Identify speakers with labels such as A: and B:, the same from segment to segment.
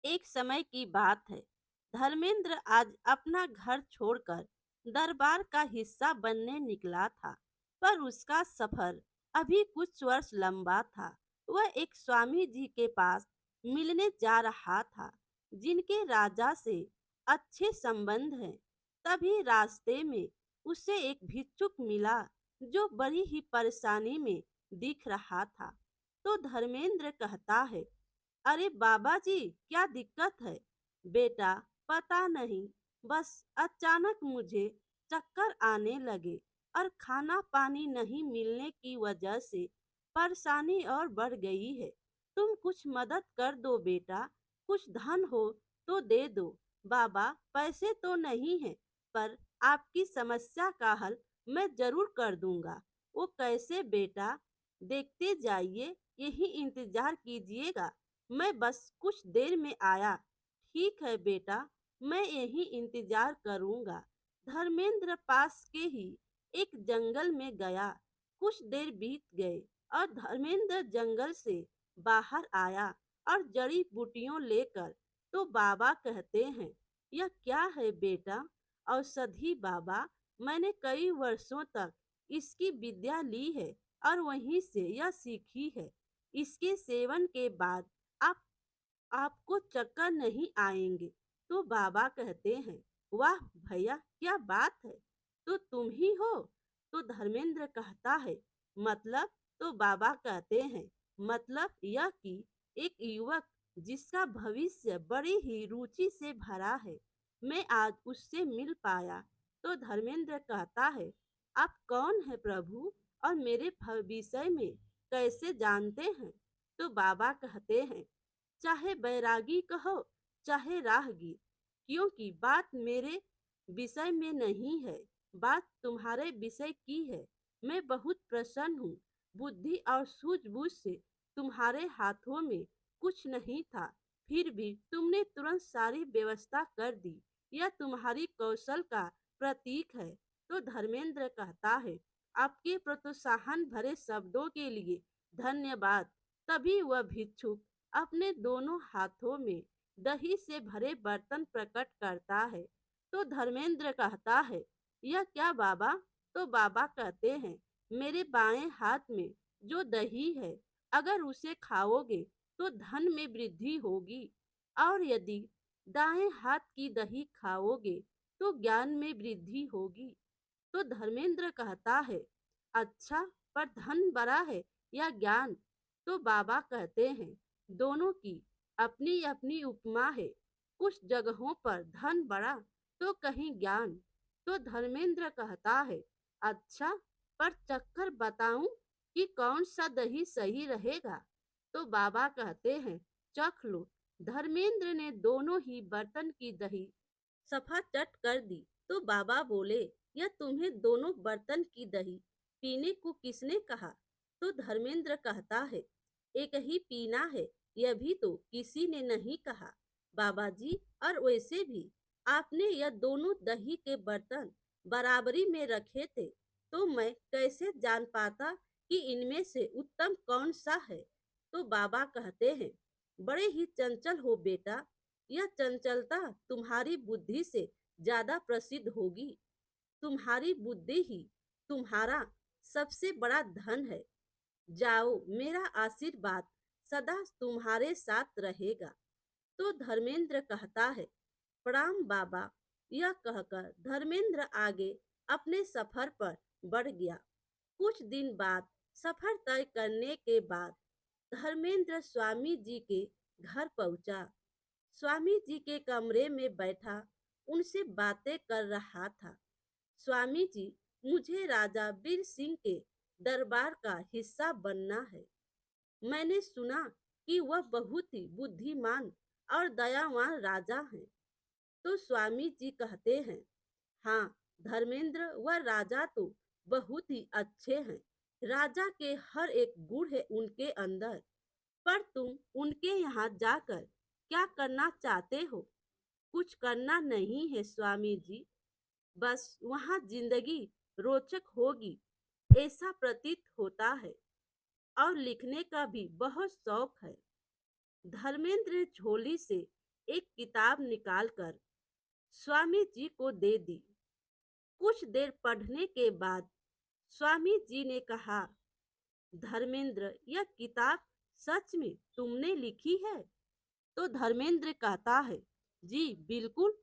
A: एक समय की बात है। धर्मेंद्र आज अपना घर छोड़कर दरबार का हिस्सा बनने निकला था, पर उसका सफर अभी कुछ वर्ष लंबा था। वह एक स्वामी जी के पास मिलने जा रहा था, जिनके राजा से अच्छे संबंध हैं। तभी रास्ते में उसे एक भिक्षुक मिला, जो बड़ी ही परेशानी में दिख रहा था। तो धर्मेंद्र कहता है, अरे बाबा जी, क्या दिक्कत है? बेटा, पता नहीं, बस अचानक मुझे चक्कर आने लगे और खाना पानी नहीं मिलने की वजह से परेशानी और बढ़ गई है। तुम कुछ मदद कर दो बेटा, कुछ धन हो तो दे दो। बाबा, पैसे तो नहीं है, पर आपकी समस्या का हल मैं जरूर कर दूंगा। वो कैसे बेटा? देखते जाइए, यही इंतजार कीजिएगा, मैं बस कुछ देर में आया। ठीक है बेटा, मैं यही इंतजार करूंगा। धर्मेंद्र पास के ही एक जंगल में गया। कुछ देर बीत गए और धर्मेंद्र जंगल से बाहर आया और जड़ी बूटियों लेकर। तो बाबा कहते हैं, यह क्या है बेटा? औषधि बाबा, मैंने कई वर्षों तक इसकी विद्या ली है और वहीं से यह सीखी है। इसके सेवन के बाद आप आपको चक्कर नहीं आएंगे। तो बाबा कहते हैं, वाह भैया, क्या बात है, तो तुम ही हो? तो धर्मेंद्र कहता है, मतलब? तो बाबा कहते हैं, मतलब यह कि एक युवक जिसका भविष्य बड़ी ही रुचि से भरा है, मैं आज उससे मिल पाया। तो धर्मेंद्र कहता है, आप कौन है प्रभु, और मेरे विषय में कैसे जानते हैं? तो बाबा कहते हैं, चाहे बैरागी कहो, चाहे राहगीर, क्योंकि बात मेरे विषय में नहीं है, बात तुम्हारे विषय की है। मैं बहुत प्रसन्न हूँ। बुद्धि और सूझबूझ से तुम्हारे हाथों में कुछ नहीं था, फिर भी तुमने तुरंत सारी व्यवस्था कर दी। यह तुम्हारी कौशल का प्रतीक है। तो धर्मेंद्र कहता है, आपके प्रोत्साहन भरे शब्दों के लिए धन्यवाद। तभी वह भिक्षुक अपने दोनों हाथों में दही से भरे बर्तन प्रकट करता है। तो धर्मेंद्र कहता है, यह क्या बाबा? तो बाबा कहते हैं, मेरे बाएं हाथ में जो दही है, अगर उसे खाओगे तो धन में वृद्धि होगी, और यदि दाएं हाथ की दही खाओगे तो ज्ञान में वृद्धि होगी। तो धर्मेंद्र कहता है, अच्छा, पर धन बड़ा है या ज्ञान? तो बाबा कहते हैं, दोनों की अपनी अपनी उपमा है। कुछ जगहों पर धन बड़ा तो कहीं ज्ञान। तो धर्मेंद्र कहता है, अच्छा, पर चक्कर बताऊं कि कौन सा दही सही रहेगा? तो बाबा कहते हैं, चख लो। धर्मेंद्र ने दोनों ही बर्तन की दही सफा चट कर दी। तो बाबा बोले, यह तुम्हें दोनों बर्तन की दही पीने को किसने कहा? तो धर्मेंद्र कहता है, एक ही पीना है, यह भी तो किसी ने नहीं कहा बाबा जी। और वैसे भी आपने यह दोनों दही के बर्तन बराबरी में रखे थे, तो मैं कैसे जान पाता कि इनमें से उत्तम कौन सा है? तो बाबा कहते हैं, बड़े ही चंचल हो बेटा, यह चंचलता तुम्हारी बुद्धि से ज्यादा प्रसिद्ध होगी। तुम्हारी बुद्धि ही तुम्हारा सबसे बड़ा धन है। जाओ, मेरा आशीर्वाद सदा तुम्हारे साथ रहेगा। तो धर्मेंद्र कहता है, प्रणाम बाबा। यह कहकर धर्मेंद्र आगे अपने सफर पर बढ़ गया। कुछ दिन बाद सफर तय करने के बाद धर्मेंद्र स्वामी जी के घर पहुंचा। स्वामी जी के कमरे में बैठा उनसे बातें कर रहा था। स्वामी जी, मुझे राजा वीर सिंह के दरबार का हिस्सा बनना है। मैंने सुना कि वह बहुत ही बुद्धिमान और दयावान राजा हैं। तो स्वामी जी कहते हैं, हाँ धर्मेंद्र, वह राजा तो बहुत ही अच्छे हैं। राजा के हर एक गुण है उनके अंदर। पर तुम उनके यहाँ जाकर क्या करना चाहते हो? कुछ करना नहीं है स्वामी जी, बस वहाँ जिंदगी रोचक होगी ऐसा प्रतीत होता है, और लिखने का भी बहुत शौक है। धर्मेंद्र ने झोली से एक किताब निकालकर स्वामी जी को दे दी। कुछ देर पढ़ने के बाद स्वामी जी ने कहा, धर्मेंद्र, यह किताब सच में तुमने लिखी है? तो धर्मेंद्र कहता है, जी बिल्कुल।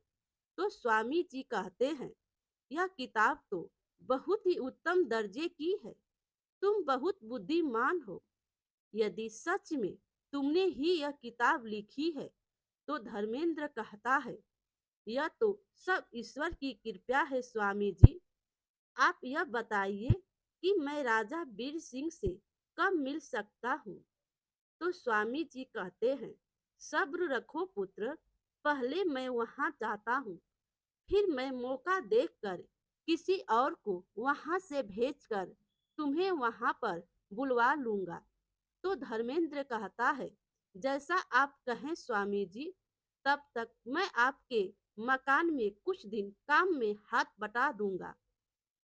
A: तो स्वामी जी कहते हैं, यह किताब तो बहुत ही उत्तम दर्जे की है। तुम बहुत बुद्धिमान हो। यदि सच में तुमने ही यह किताब लिखी है, तो धर्मेंद्र कहता है, यह तो सब ईश्वर की कृपा है स्वामी जी। आप यह बताइए कि मैं राजा वीर सिंह से कब मिल सकता हूँ? तो स्वामी जी कहते हैं, सब्र रखो पुत्र, पहले मैं वहां जाता हूँ, फिर मैं मौका देखकर किसी और को वहां से भेजकर तुम्हें वहां पर बुलवा लूंगा। तो धर्मेंद्र कहता है, जैसा आप कहें स्वामी जी। तब तक मैं आपके मकान में कुछ दिन काम में हाथ बटा दूंगा।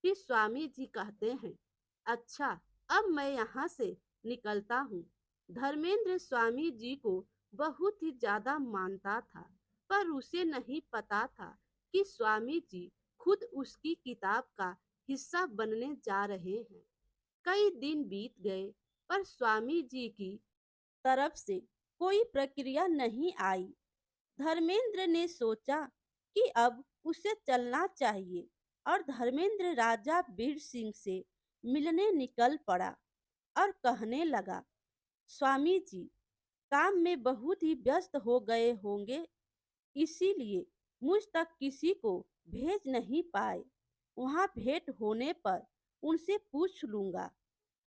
A: फिर स्वामी जी कहते हैं, अच्छा, अब मैं यहाँ से निकलता हूँ। धर्मेंद्र स्वामी जी को बहुत ही ज्यादा मानता था, पर उसे नहीं पता था कि स्वामी जी खुद उसकी किताब का हिस्सा बनने जा रहे हैं। कई दिन बीत गए, पर स्वामी जी की तरफ से कोई प्रक्रिया नहीं आई। धर्मेंद्र ने सोचा कि अब उसे चलना चाहिए और धर्मेंद्र राजा वीर सिंह से मिलने निकल पड़ा और कहने लगा, स्वामी जी काम में बहुत ही व्यस्त हो गए होंगे, इसीलिए मुझ तक किसी को भेज नहीं पाए। वहां भेंट होने पर उनसे पूछ लूंगा।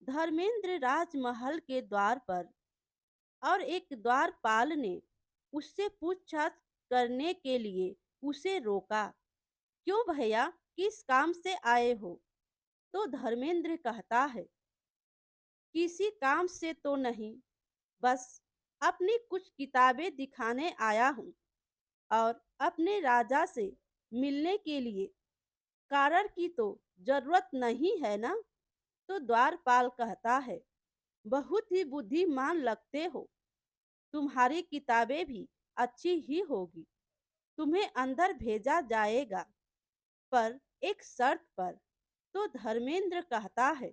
A: धर्मेंद्र राजमहल के द्वार पर और एक द्वारपाल ने उससे पूछताछ करने के लिए उसे रोका। क्यों भैया, किस काम से आए हो? तो धर्मेंद्र कहता है, किसी काम से तो नहीं, बस अपनी कुछ किताबें दिखाने आया हूँ और अपने राजा से मिलने के लिए। कारण की तो जरूरत नहीं है ना? तो द्वारपाल कहता है, बहुत ही बुद्धिमान लगते हो। तुम्हारी किताबें भी अच्छी ही होगी। तुम्हें अंदर भेजा जाएगा, पर एक शर्त पर। तो धर्मेंद्र कहता है,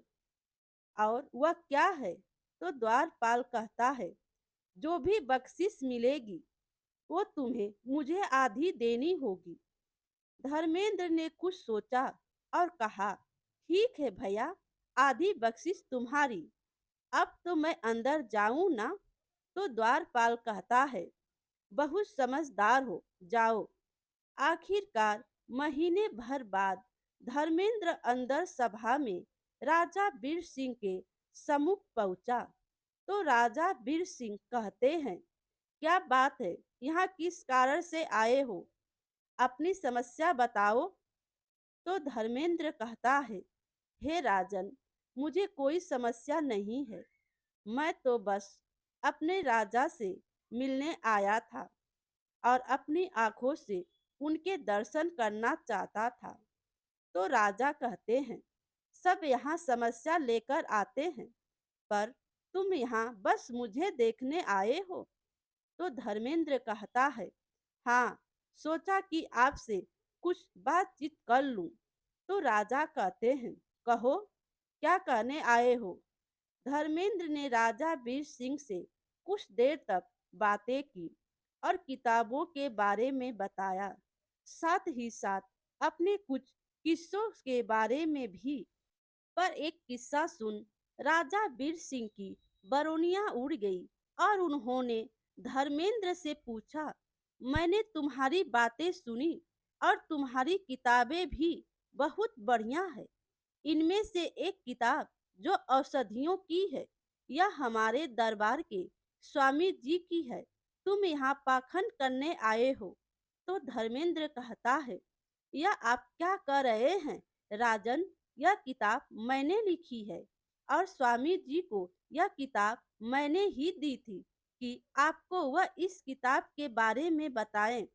A: और वह क्या है? तो द्वारपाल कहता है, जो भी बख्शिश मिलेगी वो तुम्हें मुझे आधी देनी होगी। धर्मेंद्र ने कुछ सोचा और कहा, ठीक है भैया, आधी बख्शिश तुम्हारी। अब तो मैं अंदर जाऊं ना? तो द्वारपाल कहता है, बहुत समझदार हो, जाओ। आखिरकार महीने भर बाद धर्मेंद्र अंदर सभा में राजा वीर सिंह के सम्मुख पहुंचा। तो राजा वीर सिंह कहते हैं, क्या बात है, यहाँ किस कारण से आए हो? अपनी समस्या बताओ। तो धर्मेंद्र कहता है, हे राजन, मुझे कोई समस्या नहीं है। मैं तो बस अपने राजा से मिलने आया था और अपनी आंखों से उनके दर्शन करना चाहता था। तो राजा कहते हैं, सब यहाँ समस्या लेकर आते हैं, पर तुम यहाँ बस मुझे देखने आए हो? तो धर्मेंद्र कहता है, हाँ, सोचा कि आपसे कुछ बातचीत कर लूं। तो राजा कहते हैं, कहो, क्या कहने आए हो? धर्मेंद्र ने राजा वीर सिंह से कुछ देर तक बातें की और किताबों के बारे में बताया, साथ ही साथ अपने कुछ किस्सों के बारे में भी। पर एक किस्सा सुन राजा वीर सिंह की बरौनियां उड़ गई और उन्होंने धर्मेंद्र से पूछा, मैंने तुम्हारी बातें सुनी और तुम्हारी किताबें भी बहुत बढ़िया है। इनमें से एक किताब जो औषधियों की है, यह हमारे दरबार के स्वामी जी की है। तुम यहाँ पाखंड करने आए हो? तो धर्मेंद्र कहता है, यह आप क्या कर रहे हैं राजन? यह किताब मैंने लिखी है और स्वामी जी को यह किताब मैंने ही दी थी कि आपको वह इस किताब के बारे में बताएं।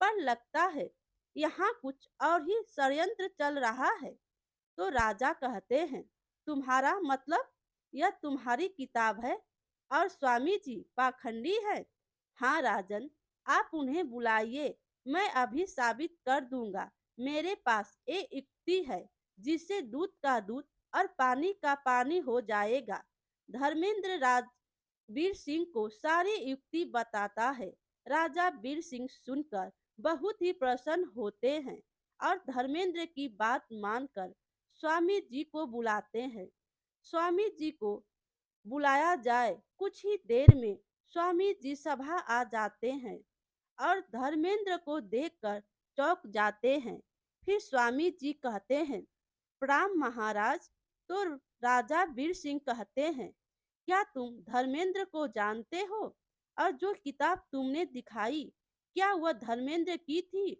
A: पर लगता है यहाँ कुछ और ही षड्यंत्र चल रहा है। तो राजा कहते हैं, तुम्हारा मतलब? यह तुम्हारी किताब है और स्वामी जी पाखंडी है? हाँ राजन, आप उन्हें बुलाइए, मैं अभी साबित कर दूंगा। मेरे पास एक युक्ति है जिससे दूध का दूध और पानी का पानी हो जाएगा। धर्मेंद्र वीर सिंह को सारी युक्ति बताता है। राजा वीर सिंह सुनकर बहुत ही प्रसन्न होते हैं और धर्मेंद्र की बात मानकर स्वामी जी को बुलाते हैं। स्वामी जी को बुलाया जाए, कुछ ही देर में स्वामी जी सभा आ जाते हैं और धर्मेंद्र को देखकर चौंक जाते हैं। फिर स्वामी जी कहते हैं, प्रणाम महाराज। तो राजा वीर सिंह कहते हैं, क्या तुम धर्मेंद्र को जानते हो? और जो किताब तुमने दिखाई, क्या वह धर्मेंद्र की थी?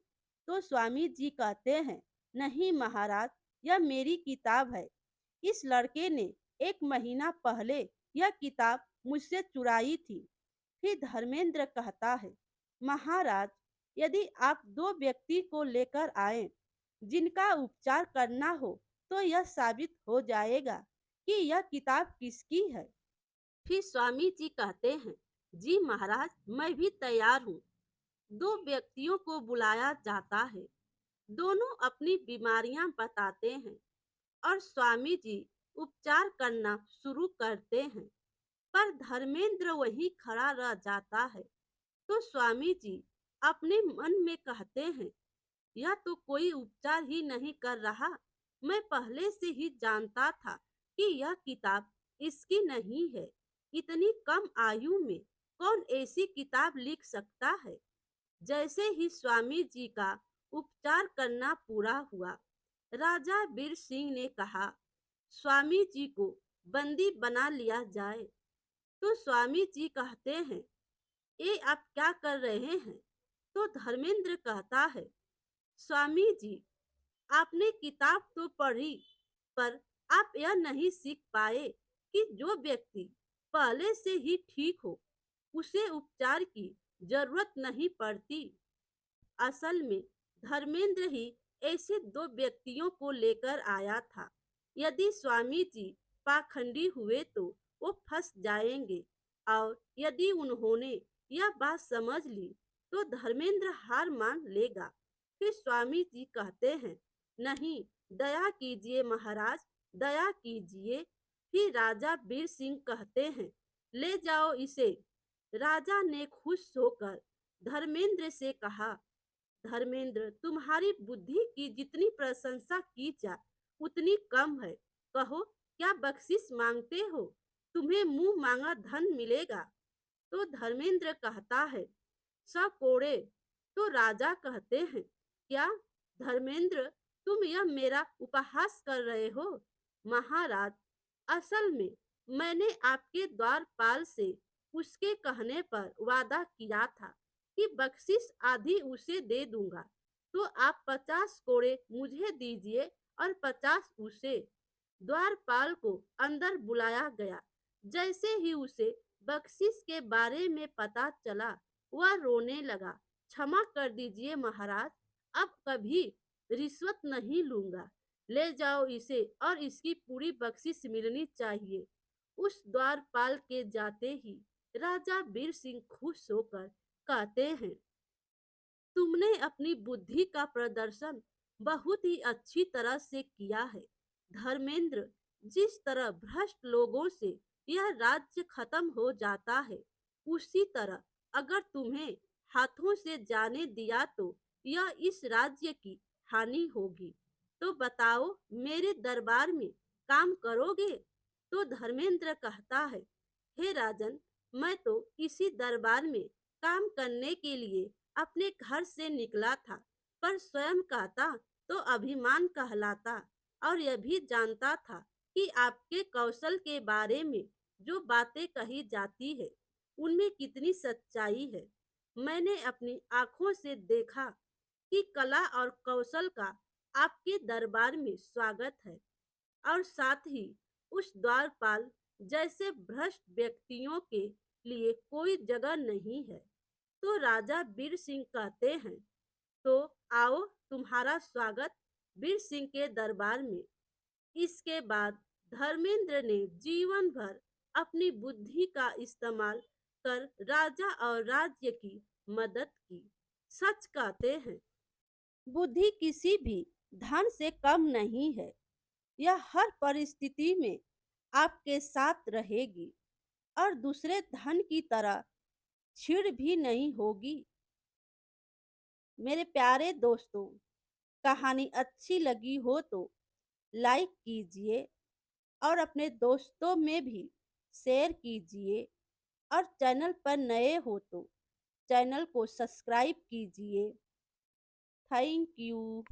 A: तो स्वामी जी कहते हैं, नहीं महाराज, यह मेरी किताब है। इस लड़के ने 1 महीना पहले यह किताब मुझसे चुराई थी। फिर धर्मेंद्र कहता है, महाराज, यदि आप 2 व्यक्ति को लेकर आए जिनका उपचार करना हो, तो यह साबित हो जाएगा कि यह किताब किसकी है। फिर स्वामी जी कहते हैं, जी महाराज, मैं भी तैयार हूँ। 2 व्यक्तियों को बुलाया जाता है। दोनों अपनी बीमारियां बताते हैं और स्वामी जी उपचार करना शुरू करते हैं। पर धर्मेंद्र वहीं खड़ा रह जाता है। तो स्वामी जी अपने मन में कहते हैं, यह तो कोई उपचार ही नहीं कर रहा। मैं पहले से ही जानता था कि यह किताब इसकी नहीं है। इतनी कम आयु में कौन ऐसी किताब लिख सकता है? जैसे ही स्वामी जी का उपचार करना पूरा हुआ, राजा वीर सिंह ने कहा, स्वामी जी को बंदी बना लिया जाए। तो स्वामी जी कहते हैं, ये आप क्या कर रहे हैं? तो धर्मेंद्र कहता है, स्वामी जी, आपने किताब तो पढ़ी, पर आप यह नहीं सीख पाए कि जो व्यक्ति पहले से ही ठीक हो, उसे उपचार की जरूरत नहीं पड़ती। असल में धर्मेंद्र ही ऐसे 2 व्यक्तियों को लेकर आया था। यदि स्वामी जी पाखंडी हुए तो वो फंस जाएंगे, और यदि उन्होंने यह बात समझ ली तो धर्मेंद्र हार मान लेगा। फिर स्वामी जी कहते हैं, नहीं, दया कीजिए महाराज, दया कीजिए। फिर राजा वीर सिंह कहते हैं, ले जाओ इसे। राजा ने खुश होकर धर्मेंद्र से कहा, धर्मेंद्र, तुम्हारी बुद्धि की जितनी प्रशंसा की जाए उतनी कम है। कहो, क्या बख्शिश मांगते हो? तुम्हें मुंह मांगा धन मिलेगा। तो धर्मेंद्र कहता है, 100 कोड़े। तो राजा कहते हैं, क्या धर्मेंद्र, तुम यह मेरा उपहास कर रहे हो? महाराज, असल में मैंने आपके द्वारपाल से उसके कहने पर वादा किया था कि बख्शिश आधी उसे दे दूंगा। तो आप 50 कोड़े मुझे दीजिए और 50 उसे। द्वारपाल को अंदर बुलाया गया। जैसे ही उसे बख्शिश के बारे में पता चला, वह रोने लगा। क्षमा कर दीजिए महाराज, अब कभी रिश्वत नहीं लूंगा। ले जाओ इसे और इसकी पूरी बख्शिश मिलनी चाहिए। उस द्वारपाल के जाते ही राजा वीर सिंह खुश होकर कहते हैं, तुमने अपनी बुद्धि का प्रदर्शन बहुत ही अच्छी तरह से किया है। धर्मेंद्र, जिस तरह भ्रष्ट लोगों से यह राज्य खत्म हो जाता है, उसी तरह अगर तुम्हें हाथों से जाने दिया तो यह इस राज्य की हानि होगी। तो बताओ, मेरे दरबार में काम करोगे? तो धर्मेंद्र कहता है, हे राजन, मैं तो इसी दरबार में काम करने के लिए अपने घर से निकला था, पर स्वयं कहता तो अभिमान कहलाता, और यह भी जानता था कि आपके कौशल के बारे में जो बातें कही जाती है, उनमें कितनी सच्चाई है। मैंने अपनी आंखों से देखा कि कला और कौशल का आपके दरबार में स्वागत है, और साथ ही उस द्वारपाल जैसे भ्रष्ट व्यक्तियों के लिए कोई जगह नहीं है। तो राजा वीर सिंह कहते हैं, तो आओ, तुम्हारा स्वागत वीर सिंह के दरबार में। इसके बाद धर्मेंद्र ने जीवन भर अपनी बुद्धि का इस्तेमाल कर राजा और राज्य की मदद की। सच कहते हैं, बुद्धि किसी भी धन से कम नहीं है। यह हर परिस्थिति में आपके साथ रहेगी और दूसरे धन की तरह छीड़ भी नहीं होगी। मेरे प्यारे दोस्तों, कहानी अच्छी लगी हो तो लाइक कीजिए और अपने दोस्तों में भी शेयर कीजिए, और चैनल पर नए हो तो चैनल को सब्सक्राइब कीजिए। Thank you.